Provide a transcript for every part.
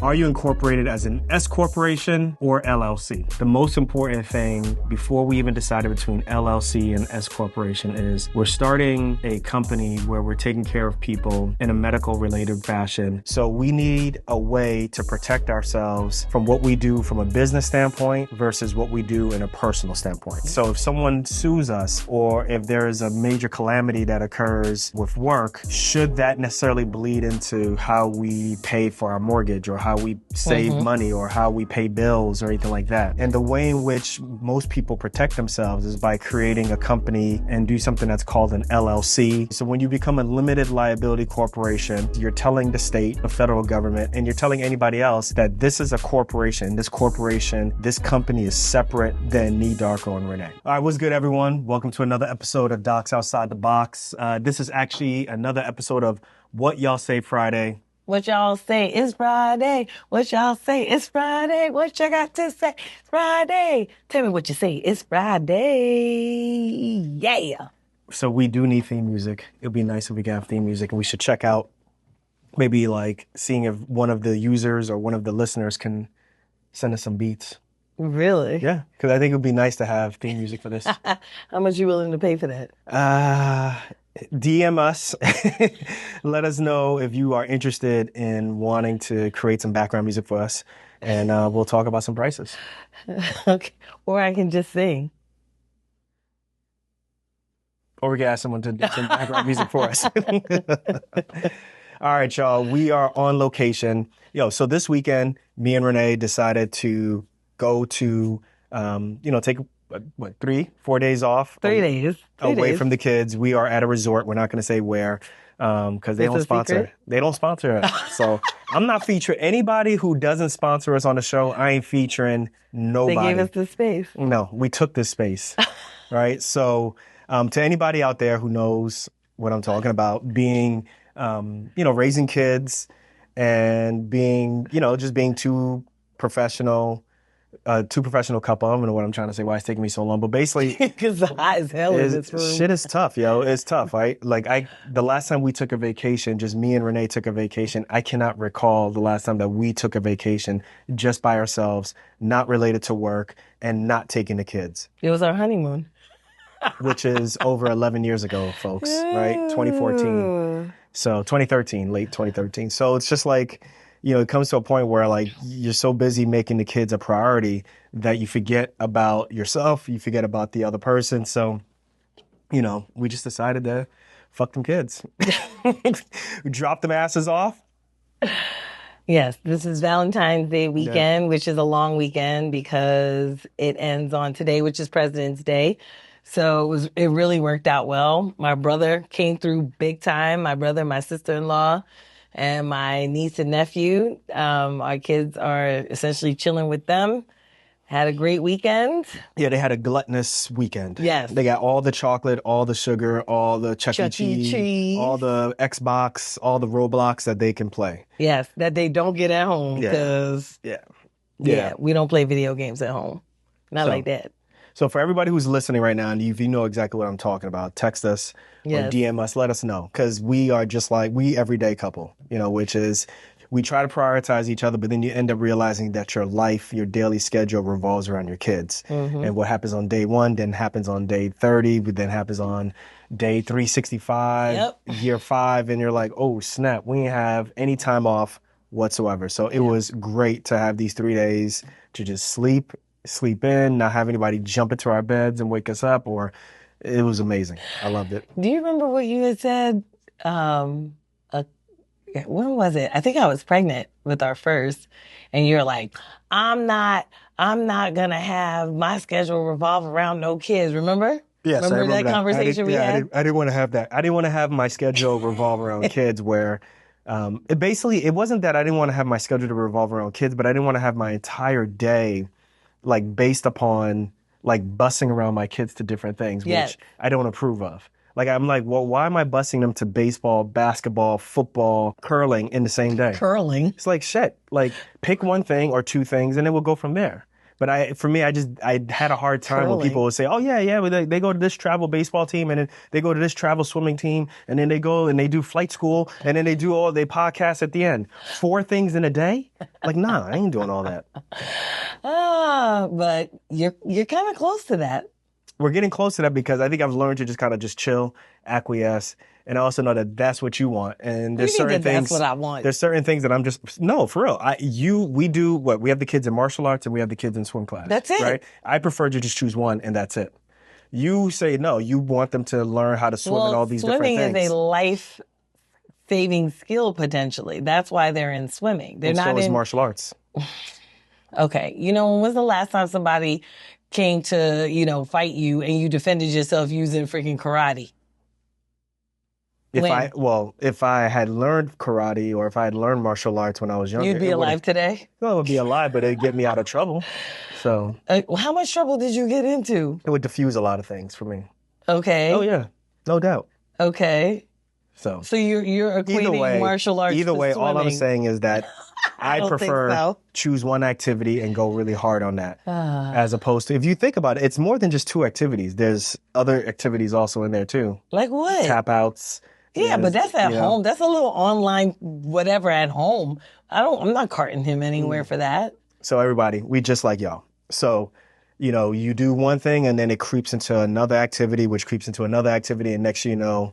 Are you incorporated as an S-Corporation or LLC? The most important thing before we even decided between LLC and S-Corporation is we're starting a company where we're taking care of people in a medical related fashion. So we need a way to protect ourselves from what we do from a business standpoint versus what we do in a personal standpoint. So if someone sues us or if there is a major calamity that occurs with work, should that necessarily bleed into how we pay for our mortgage or how we save money or how we pay bills or anything like that? And the way in which most people protect themselves is by creating a company and do something that's called an LLC. So when you become a limited liability corporation, you're telling the state, the federal government, and you're telling anybody else that this is a corporation. This corporation, this company is separate than me, Darko, and Renee. All right, what's good, everyone? Welcome to another episode of Docs Outside the Box. This is actually another episode of What Y'all Say Friday. What y'all say is Friday. What y'all say is Friday. What you got to say? It's Friday. Tell me what you say. It's Friday. Yeah. So we do need theme music. It'd be nice if we could have theme music, and we should check out maybe like seeing if one of the users or one of the listeners can send us some beats. Really? Yeah, because I think it would be nice to have theme music for this. How much you willing to pay for that? DM us. Let us know if you are interested in wanting to create some background music for us, and we'll talk about some prices. Okay. Or I can just sing. Or we can ask someone to do some background music for us. All right, y'all. We are on location. So this weekend, me and Renee decided to go to, take 3-4 days off. 3 days. Away from the kids. We are at a resort. We're not going to say where because they don't sponsor. Secret? They don't sponsor us. So I'm not featuring anybody who doesn't sponsor us on the show. I ain't featuring nobody. They gave us the space. No, we took this space. Right. So to anybody out there who knows what I'm talking about, being, raising kids and being, just being two professional couple. I don't know what I'm trying to say, why it's taking me so long, but basically because it's hot as hell in this room. Shit is tough, yo. It's tough, right? The last time we took a vacation, just me and Renee took a vacation, I cannot recall the last time that we took a vacation just by ourselves, not related to work and not taking the kids. It was our honeymoon. Which is over 11 years ago, folks, right? 2014. So 2013, late 2013. So it's just like, it comes to a point where you're so busy making the kids a priority that you forget about yourself, you forget about the other person. So, we just decided to fuck them kids. We dropped them asses off. Yes, this is Valentine's Day weekend, which is a long weekend because it ends on today, which is President's Day. So it really worked out well. My brother came through big time. My brother, my sister-in-law, and my niece and nephew. Our kids are essentially chilling with them. Had a great weekend. Yeah, they had a gluttonous weekend. Yes. They got all the chocolate, all the sugar, all the Chuck E. Cheese, all the Xbox, all the Roblox that they can play. Yes, that they don't get at home because we don't play video games at home. Not like that. So for everybody who's listening right now, and if you know exactly what I'm talking about, text us or DM us, let us know. Because we are just like, we everyday couple, which is we try to prioritize each other, but then you end up realizing that your life, your daily schedule revolves around your kids. Mm-hmm. And what happens on day 1 then happens on day 30, but then happens on day 365, year 5. And you're like, oh, snap, we didn't have any time off whatsoever. So it was great to have these 3 days to just sleep in, not have anybody jump into our beds and wake us up, or it was amazing. I loved it. Do you remember what you had said? When was it? I think I was pregnant with our first, and you're like, I'm not gonna have my schedule revolve around no kids. Remember? Yes, remember I remember that conversation we had? I didn't want to have that. I didn't want to have my schedule revolve around kids where it wasn't that I didn't want to have my schedule to revolve around kids, but I didn't want to have my entire day based upon busing around my kids to different things, which I don't approve of. I'm like, well, why am I busing them to baseball, basketball, football, curling in the same day? Curling? It's like, shit. Pick one thing or two things, and then we'll go from there. But for me, I had a hard time when people would say, oh, yeah, well, they go to this travel baseball team and then they go to this travel swimming team and then they go and they do flight school and then they podcast at the end. 4 things in a day? Like, nah, I ain't doing all that. But you're kind of close to that. We're getting close to that because I think I've learned to just kind of just chill, acquiesce, and I also know that that's what you want. And there's certain things. That's what I want. There's certain things that I'm just no, for real. We do what we have the kids in martial arts and we have the kids in swim class. That's it. Right? I prefer to just choose one and that's it. You say no. You want them to learn how to swim and all these different things. Swimming is a life-saving skill potentially. That's why they're in swimming. They're not in martial arts. Okay. When was the last time somebody came to, fight you and you defended yourself using freaking karate? If I had learned karate or if I had learned martial arts when I was younger, you'd be alive today? No, it would be alive, but it'd get me out of trouble. So, how much trouble did you get into? It would diffuse a lot of things for me. Okay. Oh yeah, no doubt. Okay. So you're equating martial arts. Either way, to swimming. all I'm saying is that I prefer choose one activity and go really hard on that, as opposed to if you think about it, it's more than just 2 activities. There's other activities also in there too. Like what? Tap outs. Yeah, but that's at home. That's a little online whatever at home. I'm not carting him anywhere for that. So everybody, we just like y'all. So, you do one thing and then it creeps into another activity, which creeps into another activity, and next you know.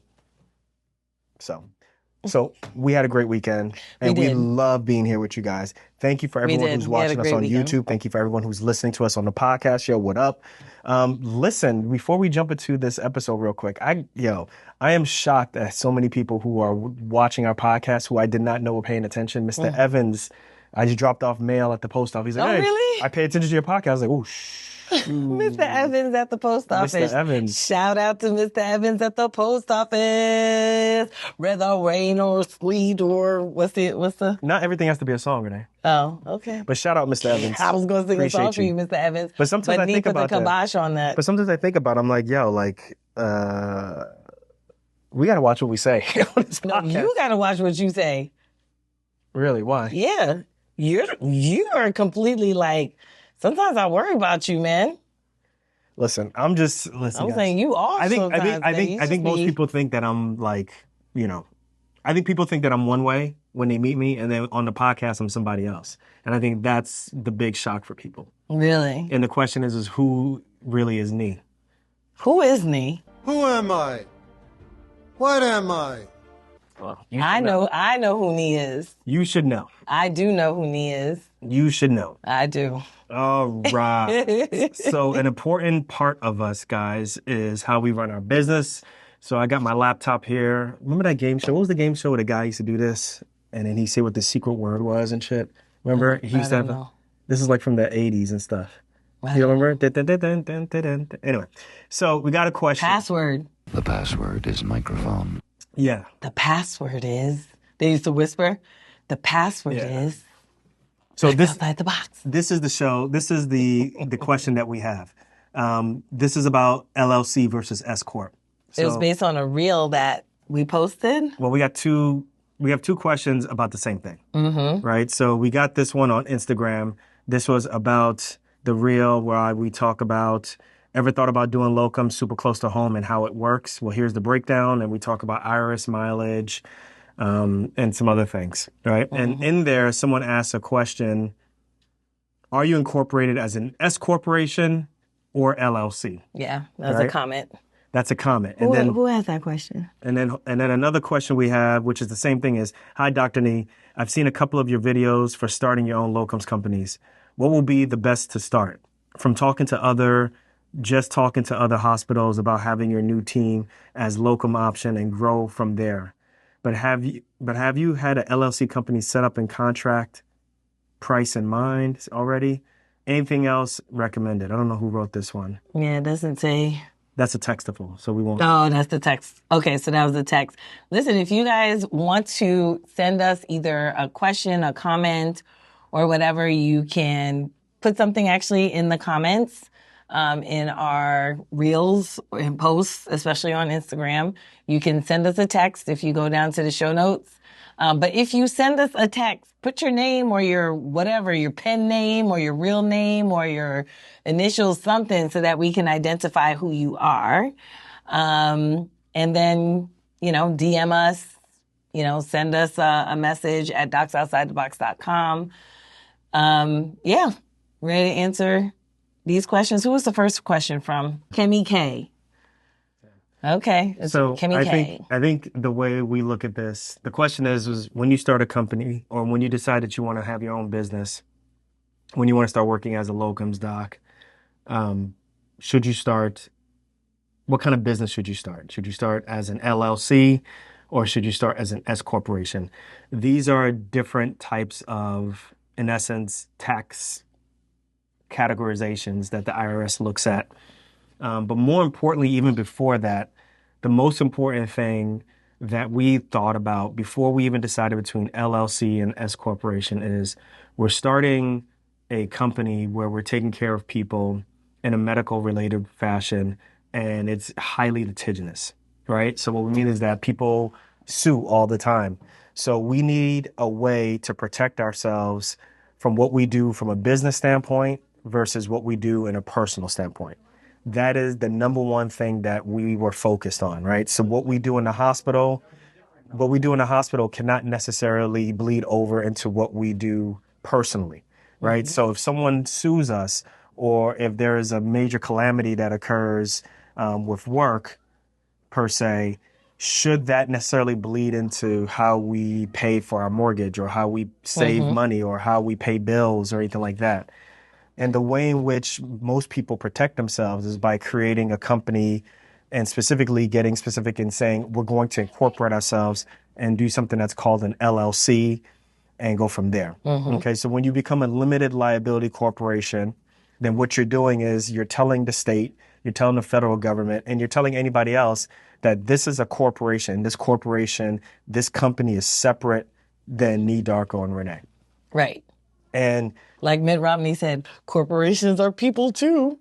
So we had a great weekend, and we love being here with you guys. Thank you for everyone who's watching us on YouTube. Thank you for everyone who's listening to us on the podcast. Yo, what up? Listen, before we jump into this episode real quick, I am shocked at so many people who are watching our podcast who I did not know were paying attention. Mr. Evans, I just dropped off mail at the post office. He's like, hey, really? I pay attention to your podcast. I was like, oh, Mr. Evans at the post office. Mr. Evans. Shout out to Mr. Evans at the post office. Whether rain or sleet or what's the? Not everything has to be a song, Renee. Oh, okay. But shout out, Mr. Evans. I was going to sing a song for you, Mr. Evans. But sometimes I think about the kibosh on that. But sometimes I think about it, I'm like, yo, we got to watch what we say on this podcast. No, you got to watch what you say. Really? Why? Yeah. You are completely sometimes I worry about you, man. Listen, I'm saying you are. I think most people think that I'm I think people think that I'm one way when they meet me, and then on the podcast I'm somebody else. And I think that's the big shock for people. Really? And the question is who really is Nee? Who is Nee? Who am I? What am I? Well, I know who Nee is. You should know. I do know who Nee is. You should know. I do. All right. So an important part of us, guys, is how we run our business. So I got my laptop here. Remember that game show? What was the game show where the guy used to do this? And then he'd say what the secret word was and shit. Remember? He used to have this is from the 80s and stuff. You remember? Anyway, so we got a question. Password. The password is microphone. Yeah. The password is, they used to whisper, the password is, so this outside the box. This is the show. This is the question that we have. This is about LLC versus S-Corp. So, it was based on a reel that we posted. Well, we have two questions about the same thing, right? So we got this one on Instagram. This was about the reel where we talk about, ever thought about doing locum super close to home and how it works? Well, here's the breakdown, and we talk about iris, mileage, and some other things, right? And in there, someone asks a question, are you incorporated as an S corporation or LLC? Yeah, that's a comment. That's a comment. Who asked that question? And then another question we have, which is the same thing, is, hi, Dr. Nee. I've seen a couple of your videos for starting your own locums companies. What will be the best to start? From talking to other hospitals about having your new team as locum option and grow from there. But have you had an LLC company set up and contract price in mind already? Anything else recommended? I don't know who wrote this one. Yeah, it doesn't say. That's a textable, so we won't. Oh, that's the text. Okay, so that was the text. Listen, if you guys want to send us either a question, a comment, or whatever, you can put something actually in the comments. In our reels and posts, especially on Instagram. You can send us a text if you go down to the show notes. But if you send us a text, put your name or your whatever, your pen name or your real name or your initials, something so that we can identify who you are. And then, DM us, send us a message at docsoutsidethebox.com. Yeah, ready to answer these questions. Who was the first question from? Kemi K. Okay. So Kemi K. I think the way we look at this, the question is when you start a company or when you decide that you want to have your own business, when you want to start working as a locums doc, should you start, what kind of business should you start? Should you start as an LLC or should you start as an S corporation? These are different types of, in essence, tax categorizations that the IRS looks at. But more importantly, even before that, the most important thing that we thought about before we even decided between LLC and S corporation is we're starting a company where we're taking care of people in a medical related fashion, and it's highly litigious, right? So what we mean is that people sue all the time. So we need a way to protect ourselves from what we do from a business standpoint versus what we do in a personal standpoint. That is the number one thing that we were focused on, right? So what we do in the hospital cannot necessarily bleed over into what we do personally, right? Mm-hmm. So if someone sues us or if there is a major calamity that occurs with work per se, should that necessarily bleed into how we pay for our mortgage or how we save money or how we pay bills or anything like that? And the way in which most people protect themselves is by creating a company and specifically getting specific in saying we're going to incorporate ourselves and do something that's called an LLC and go from there. Okay, so when you become a limited liability corporation, then what you're doing is you're telling the state, you're telling the federal government, and you're telling anybody else that this is a corporation. This company is separate than Nee, Darko, and Renee. Right. And like Mitt Romney said, corporations are people too.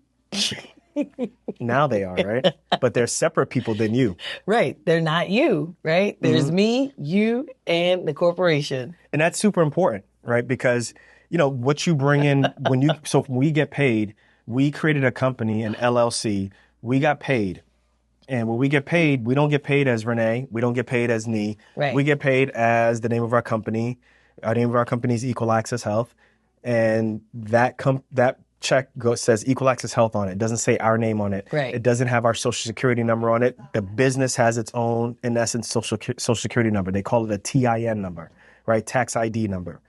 Now they are, right? But they're separate people than you. Right. They're not you, right? There's me, you, and the corporation. And that's super important, right? Because, what you bring in when we get paid, we created a company, an LLC, we got paid. And when we get paid, we don't get paid as Renee. We don't get paid as Nee. Right. We get paid as the name of our company. Our name of our company is Equal Access Health. And that check says Equal Access Health on it. It doesn't say our name on it. Right. It doesn't have our social security number on it. The business has its own, in essence, social security number. They call it a TIN number, right? Tax ID number.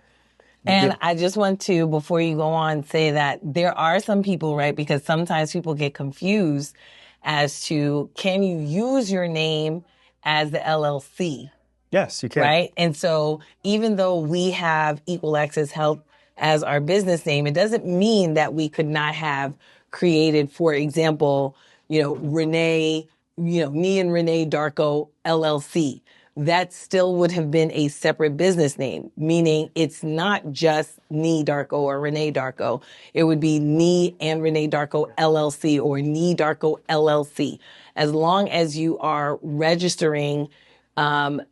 And I just want to, before you go on, say that there are some people, right? Because sometimes people get confused as to, can you use your name as the LLC? Yes, you can. Right? And so even though we have Equal Access Health as our business name, it doesn't mean that we could not have created, for example, Renee, Nee and Renee Darko LLC. That still would have been a separate business name, meaning it's not just Nee Darko or Renee Darko. It would be Nee and Renee Darko LLC or Nee Darko LLC. As long as you are registering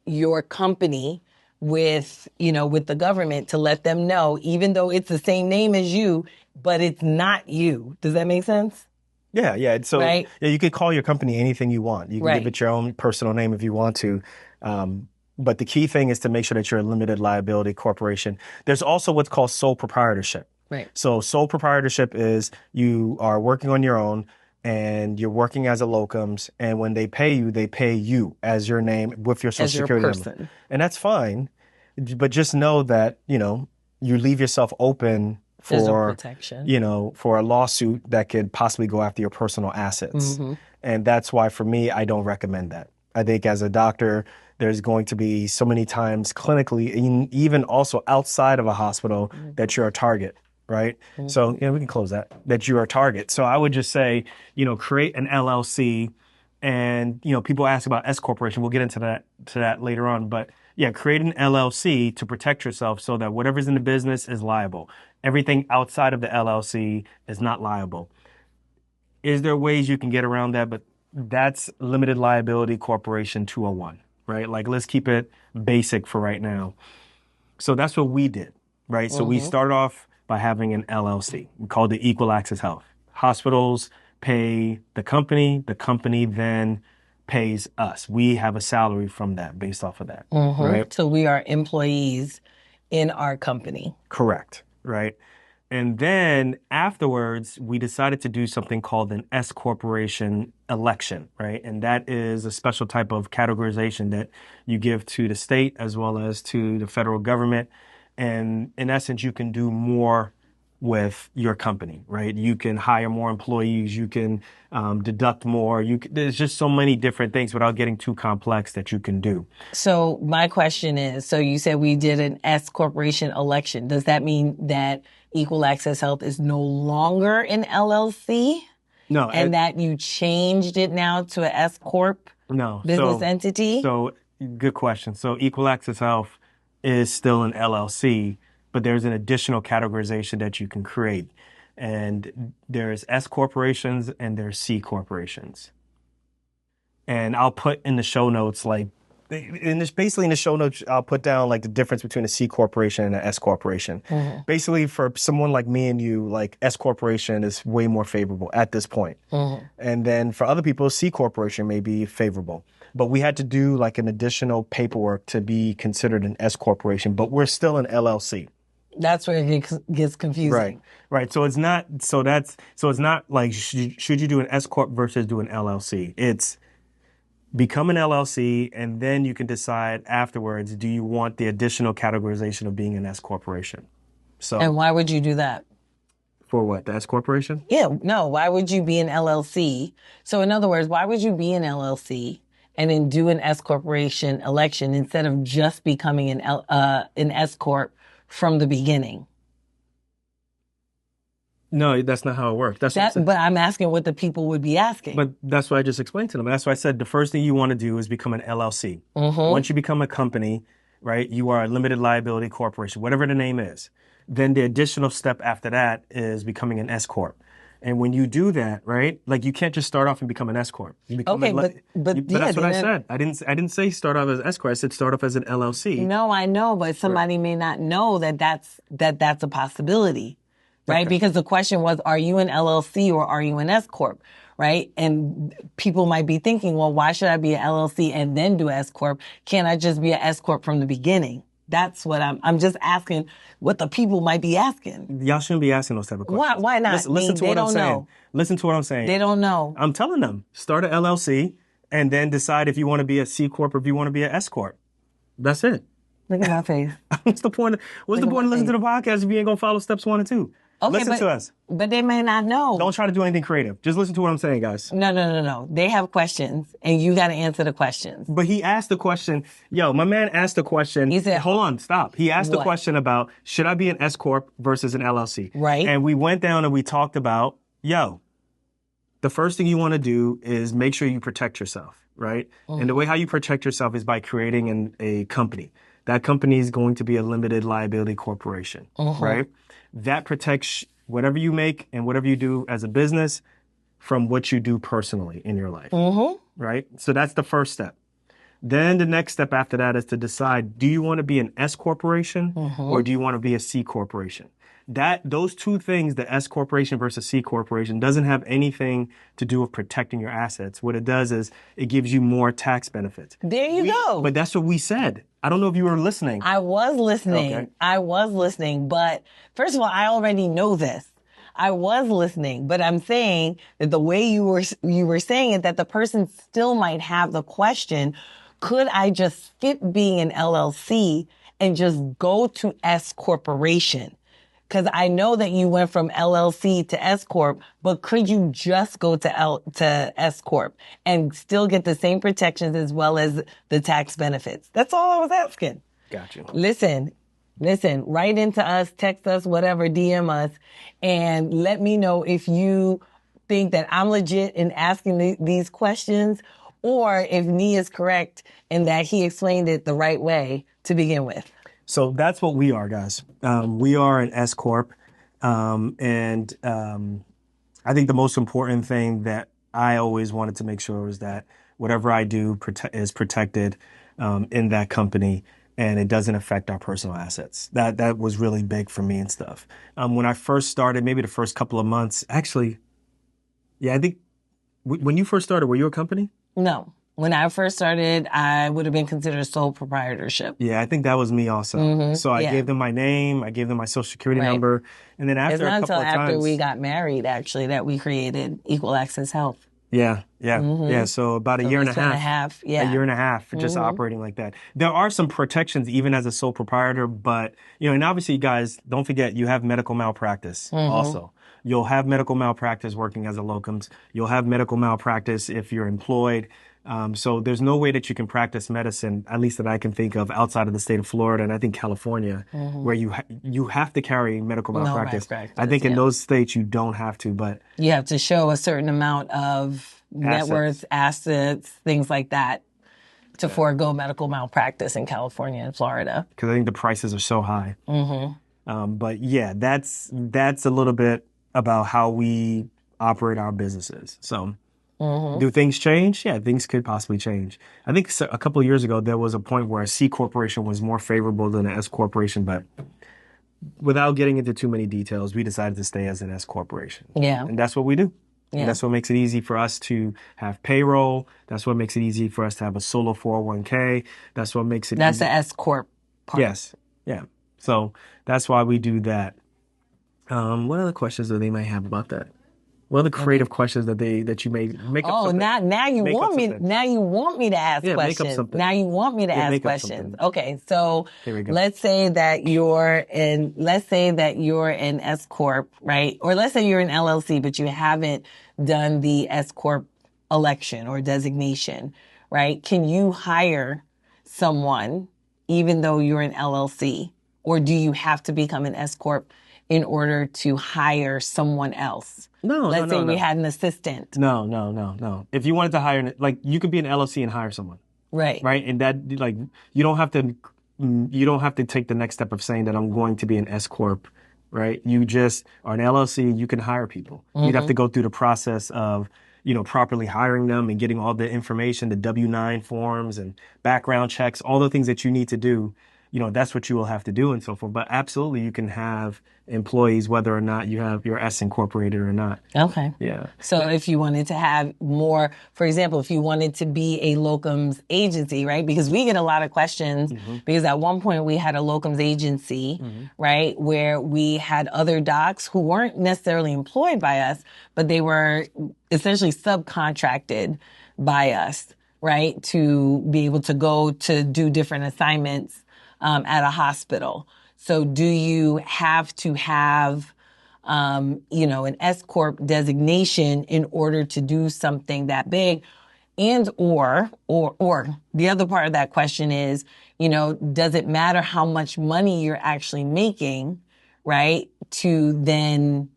your company with the government to let them know, even though it's the same name as you, but it's not you. Does that make sense? Yeah. So right? Yeah, you could call your company anything you want. You can give it your own personal name if you want to. But the key thing is to make sure that you're a limited liability corporation. There's also what's called sole proprietorship. Right. So sole proprietorship is you are working on your own and you're working as a locums, and when they pay you as your name with your social security number. And that's fine. But just know that, you leave yourself open for protection. For a lawsuit that could possibly go after your personal assets. And that's why for me, I don't recommend that. I think as a doctor, there's going to be so many times clinically, even also outside of a hospital, that you're a target. Right. So, we can close that you're a target. So I would just say, create an LLC and, people ask about S corporation. We'll get into that later on. But yeah, create an LLC to protect yourself so that whatever's in the business is liable. Everything outside of the LLC is not liable. Is there ways you can get around that? But that's limited liability corporation 201. right? Like, let's keep it basic for right now. So that's what we did, right? So we started off by having an LLC. We called it Equal Access Health. Hospitals pay the company then pays us. We have a salary from that based off of that, right? So we are employees in our company. Correct, right? And then afterwards, we decided to do something called an S-Corporation election, right? And that is a special type of categorization that you give to the state as well as to the federal government. And in essence, you can do more with your company, right? You can hire more employees, you can deduct more. There's just so many different things without getting too complex that you can do. So my question is, so you said we did an S corporation election. Does that mean that Equal Access Health is no longer an LLC? No. And that you changed it now to a S-Corp business entity? So good question. So Equal Access Health is still an LLC, but there's an additional categorization that you can create. And there's S corporations and there's C corporations. And I'll put in the show notes, basically in the show notes, I'll put down like the difference between a C corporation and an S corporation. Basically, for someone like me and you, like S corporation is way more favorable at this point. And then for other people, C corporation may be favorable. But we had to do like an additional paperwork to be considered an S corporation, but we're still an LLC. That's where it gets confusing. Right. So it's not like should you do an S corp versus do an LLC? It's become an LLC, and then you can decide afterwards, do you want the additional categorization of being an S corporation? So, and why would you do that? For what, the S corporation? Yeah, no, why would you be an LLC? So in other words, why would you be an LLC and then do an S corporation election instead of just becoming an S corp from the beginning? No, that's not how it works. But I'm asking what the people would be asking. But that's what I just explained to them. That's why I said the first thing you want to do is become an LLC. Once you become a company, right, you are a limited liability corporation, whatever the name is. Then the additional step after that is becoming an S corp. And when you do that, right, like you can't just start off and become an S corp. But that's what I said. I didn't say start off as S corp. I said start off as an LLC. No, I know, but somebody may not know that's a possibility. Right? Okay. Because the question was, are you an LLC or are you an S-Corp? Right? And people might be thinking, well, why should I be an LLC and then do S-Corp? Can't I just be an S-Corp from the beginning? That's what I'm just asking what the people might be asking. Y'all shouldn't be asking those type of questions. Why not? Listen to what I'm saying. Listen to what I'm saying. They don't know. I'm telling them, start an LLC and then decide if you want to be a C-Corp or if you want to be an S-Corp. That's it. Look at my face. What's the point of listening to the podcast if you ain't going to follow steps 1 and 2? Okay, listen to us. But they may not know. Don't try to do anything creative. Just listen to what I'm saying, guys. No. They have questions, and you got to answer the questions. But he asked the question. My man asked the question. He said, hold on, stop. He asked the question about, should I be an S-Corp versus an LLC? Right. And we went down and we talked about, the first thing you want to do is make sure you protect yourself, right? And the way how you protect yourself is by creating a company. That company is going to be a limited liability corporation, right? That protects whatever you make and whatever you do as a business from what you do personally in your life, right? So that's the first step. Then the next step after that is to decide, do you want to be an S corporation or do you want to be a C corporation? Those two things, the S corporation versus C corporation, doesn't have anything to do with protecting your assets. What it does is it gives you more tax benefits. There you go. But that's what we said. I don't know if you were listening. I was listening. Okay. I was listening. But first of all, I already know this. I was listening, but I'm saying that the way you were saying it, that the person still might have the question, could I just skip being an LLC and just go to S corporation? Because I know that you went from LLC to S-Corp, but could you just go to S-Corp and still get the same protections as well as the tax benefits? That's all I was asking. Got you. Listen, write into us, text us, whatever, DM us, and let me know if you think that I'm legit in asking these questions or if Nee is correct in that he explained it the right way to begin with. So that's what we are, guys. We are an S-Corp. And I think the most important thing that I always wanted to make sure was that whatever I do is protected. in that company, and it doesn't affect our personal assets. That was really big for me and stuff. When I first started, maybe the first couple of months, actually, yeah, I think when you first started, were you a company? No. When I first started, I would have been considered sole proprietorship. Yeah, I think that was me also. So I gave them my name, I gave them my social security number, and then after It's not a couple until of after times, we got married, actually, that we created Equal Access Health. yeah. So about a year and a half, yeah. a year and a half, just operating like that. There are some protections even as a sole proprietor, but and obviously, guys, don't forget you have medical malpractice also. You'll have medical malpractice working as a locums. You'll have medical malpractice if you're employed. So there's no way that you can practice medicine, at least that I can think of, outside of the state of Florida and I think California, where you have to carry medical malpractice. I think in those states you don't have to, but you have to show a certain amount of net worth, assets, things like that, to forego medical malpractice in California and Florida. Because I think the prices are so high. But yeah, that's a little bit about how we operate our businesses. So. Do things change? Yeah, things could possibly change. I think a couple of years ago, there was a point where a C corporation was more favorable than an S corporation, but without getting into too many details, we decided to stay as an S corporation. Yeah. And that's what we do. Yeah. And that's what makes it easy for us to have payroll. That's what makes it easy for us to have a solo 401k. That's what makes it That's easy. the S-Corp part. Yes. Yeah. So that's why we do that. What other questions do they might have about that? What are the creative questions that you may make up? Oh, something? now you want me. Now you want me to ask questions. Make up something. Now you want me to ask questions. Okay, so let's say that you're an S Corp, right? Or let's say you're an LLC, but you haven't done the S Corp election or designation, right? Can you hire someone even though you're an LLC, or do you have to become an S Corp in order to hire someone else? Let's say we had an assistant. No. If you wanted to hire, you could be an LLC and hire someone. Right. And that, you don't have to take the next step of saying that I'm going to be an S Corp, right? You just are an LLC, you can hire people. You'd have to go through the process of, properly hiring them and getting all the information, the W-9 forms and background checks, all the things that you need to do. That's what you will have to do and so forth. But absolutely, you can have employees whether or not you have your S incorporated or not. Okay. Yeah. So if you wanted to have more, for example, if you wanted to be a locums agency, right? Because we get a lot of questions because at one point we had a locums agency, right? Where we had other docs who weren't necessarily employed by us, but they were essentially subcontracted by us, right? To be able to go to do different assignments at a hospital. So do you have to have, an S Corp designation in order to do something that big? And or the other part of that question is, does it matter how much money you're actually making, right? To then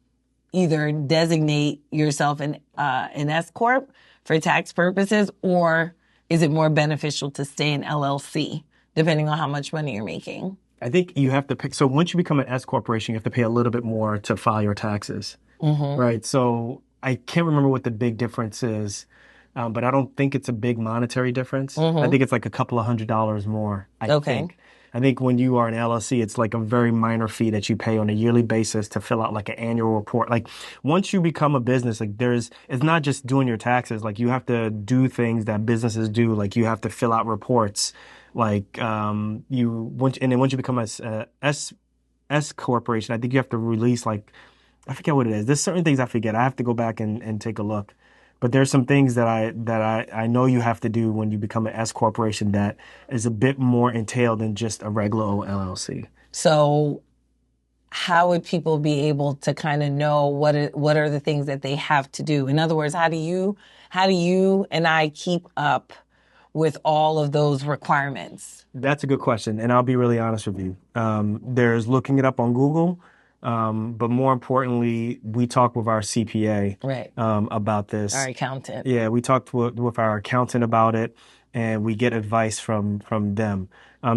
either designate yourself an S Corp for tax purposes, or is it more beneficial to stay in LLC? Depending on how much money you're making. I think you have to pick. So once you become an S corporation, you have to pay a little bit more to file your taxes, right? So I can't remember what the big difference is, but I don't think it's a big monetary difference. I think it's like a couple of $100s more. I think when you are an LLC, it's like a very minor fee that you pay on a yearly basis to fill out like an annual report. Like once you become a business, it's not just doing your taxes. Like you have to do things that businesses do. Like you have to fill out reports. Once you become a S corporation, I think you have to release I forget what it is. There's certain things I forget. I have to go back and take a look. But there's some things that I know you have to do when you become an S corporation that is a bit more entailed than just a regular old LLC. So how would people be able to kind of know what are the things that they have to do? In other words, how do you and I keep up with all of those requirements? That's a good question, and I'll be really honest with you. There's looking it up on Google, but more importantly, we talk with our CPA about this. Our accountant. Yeah, we talked with our accountant about it, and we get advice from them.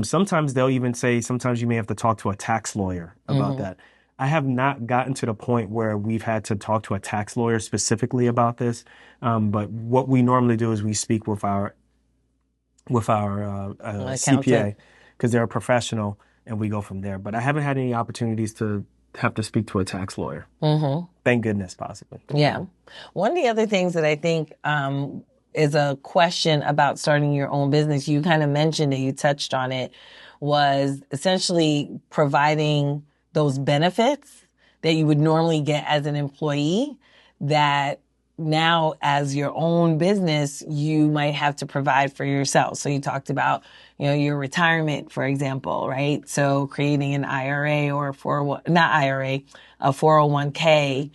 Sometimes they'll even say, sometimes you may have to talk to a tax lawyer about that. I have not gotten to the point where we've had to talk to a tax lawyer specifically about this, but what we normally do is we speak with our with our CPA because they're a professional, and we go from there. But I haven't had any opportunities to have to speak to a tax lawyer. Mm-hmm. Thank goodness, possibly. Yeah. One of the other things that I think is a question about starting your own business, you kind of mentioned it, you touched on it, was essentially providing those benefits that you would normally get as an employee that now as your own business, you might have to provide for yourself. So you talked about, your retirement, for example, right? So creating an IRA or a 401k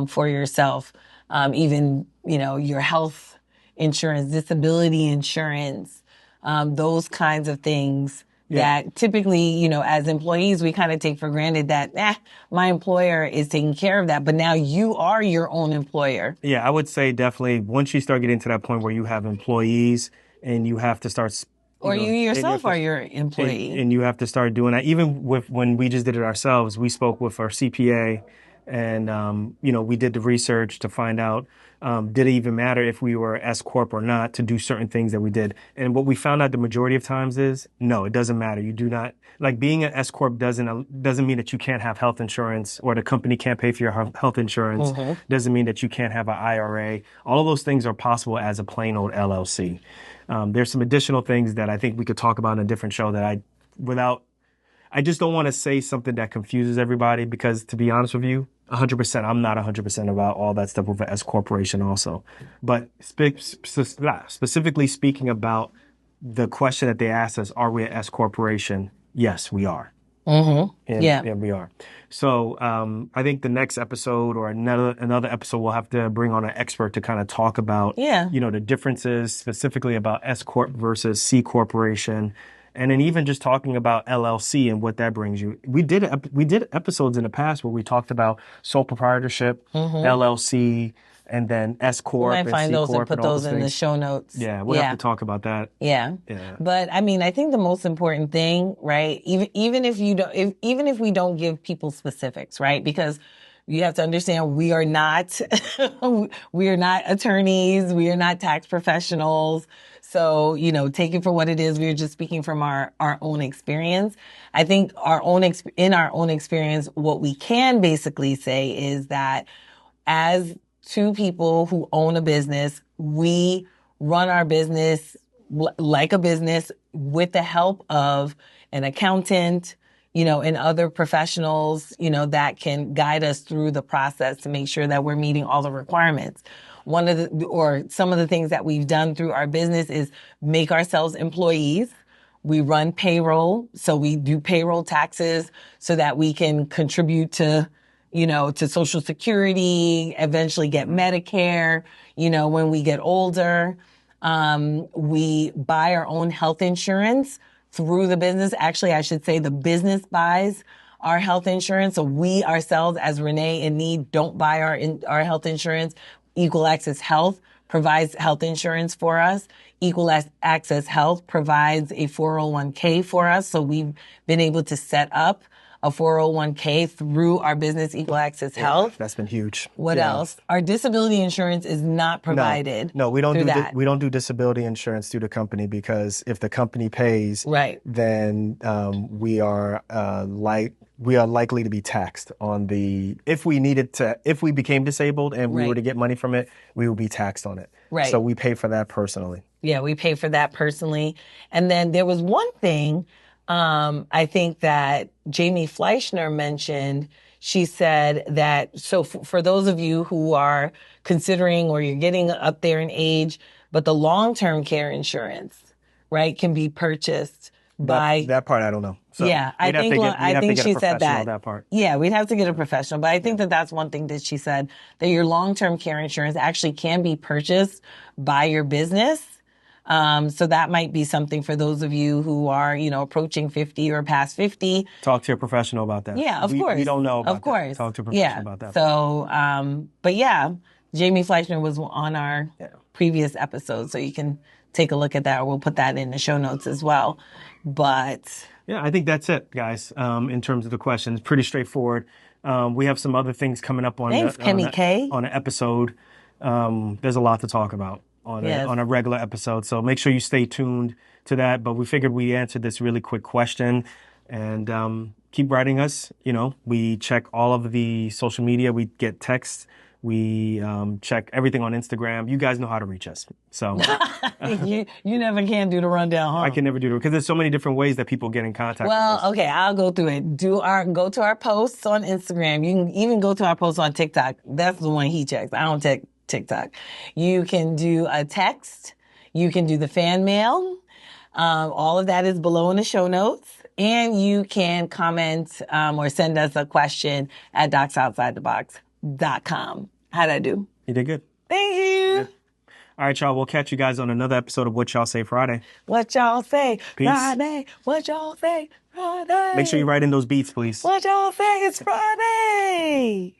for yourself. Even, your health insurance, disability insurance, those kinds of things that typically, as employees, we kind of take for granted that, my employer is taking care of that. But now you are your own employer. Yeah, I would say definitely once you start getting to that point where you have employees and you have to start... Or you yourself are your employee. And you have to start doing that. Even when we just did it ourselves, we spoke with our CPA and, we did the research to find out, did it even matter if we were S-Corp or not to do certain things that we did? And what we found out the majority of times is, no, it doesn't matter. You do not, like being an S-Corp doesn't mean that you can't have health insurance or the company can't pay for your health insurance. Mm-hmm. Doesn't mean that you can't have an IRA. All of those things are possible as a plain old LLC. There's some additional things that I think we could talk about in a different show that I just don't want to say something that confuses everybody because, to be honest with you, 100%, I'm not 100% about all that stuff with an S corporation also. But specifically speaking about the question that they asked us, are we an S corporation? Yes, we are. Mm-hmm. And we are. So I think the next episode or another episode, we'll have to bring on an expert to kind of talk about, the differences specifically about S Corp versus C corporation. And then even just talking about LLC and what that brings you. We did episodes in the past where we talked about sole proprietorship, LLC, and then S-Corp and C-Corp. I find those and put those in the show notes. Yeah, we'll have to talk about that. Yeah. But I mean, I think the most important thing, right? Even if we don't give people specifics, right? Because you have to understand we are not attorneys, we are not tax professionals. So, take it for what it is. We're just speaking from our own experience. I think in our own experience, what we can basically say is that as two people who own a business, we run our business like a business with the help of an accountant, and other professionals, that can guide us through the process to make sure that we're meeting all the requirements. Some of the things that we've done through our business is make ourselves employees. We run payroll. So we do payroll taxes so that we can contribute to Social Security, eventually get Medicare, when we get older. We buy our own health insurance through the business. Actually, I should say the business buys our health insurance. So we ourselves as Renee and Need don't buy our health insurance. Equal Access Health provides health insurance for us. Equal Access Health provides a 401k for us. So we've been able to set up a 401k through our business, Equal Access Health. That's been huge. What else? Our disability insurance is not provided. No, we don't we don't do disability insurance through the company because if the company pays, then we are likely to be taxed on if we became disabled and we were to get money from it, we would be taxed on it. Right. So we pay for that personally. Yeah, we pay for that personally. And then there was one thing I think that Jamie Fleischner mentioned. She said that, so for those of you who are considering or you're getting up there in age, but the long-term care insurance, right, can be purchased by... That part I don't know. So yeah, I think she said that part. Yeah, we'd have to get a professional. But I think that's one thing that she said, that your long-term care insurance actually can be purchased by your business. So that might be something for those of you who are, approaching 50 or past 50. Talk to your professional about that. Yeah, of course. We don't know about that. Of course. Talk to a professional about that. So, but yeah, Jamie Fleischner was on our previous episode, so you can take a look at that, or we'll put that in the show notes as well. But yeah, I think that's it, guys. In terms of the questions, pretty straightforward. We have some other things coming up on Penny K. on an episode. There's a lot to talk about. on Yes. on a regular episode. So make sure you stay tuned to that. But we figured we answered this really quick question, and keep writing us. You know, we check all of the social media. We get texts. We check everything on Instagram. You guys know how to reach us. So you never can do the rundown, huh? I can never do it because there's so many different ways that people get in contact Well, with us. okay, I'll go through it. Go to our posts on Instagram. You can even go to our posts on TikTok. That's the one he checks. I don't check TikTok. You can do a text. You can do the fan mail. All of that is below in the show notes. And you can comment or send us a question at docsoutsidethebox.com. How'd I do? You did good. Thank you. All right, y'all. We'll catch you guys on another episode of What Y'all Say Friday. What y'all say Peace. Friday? What y'all say Friday? Make sure you write in those beats, please. What y'all say it's Friday?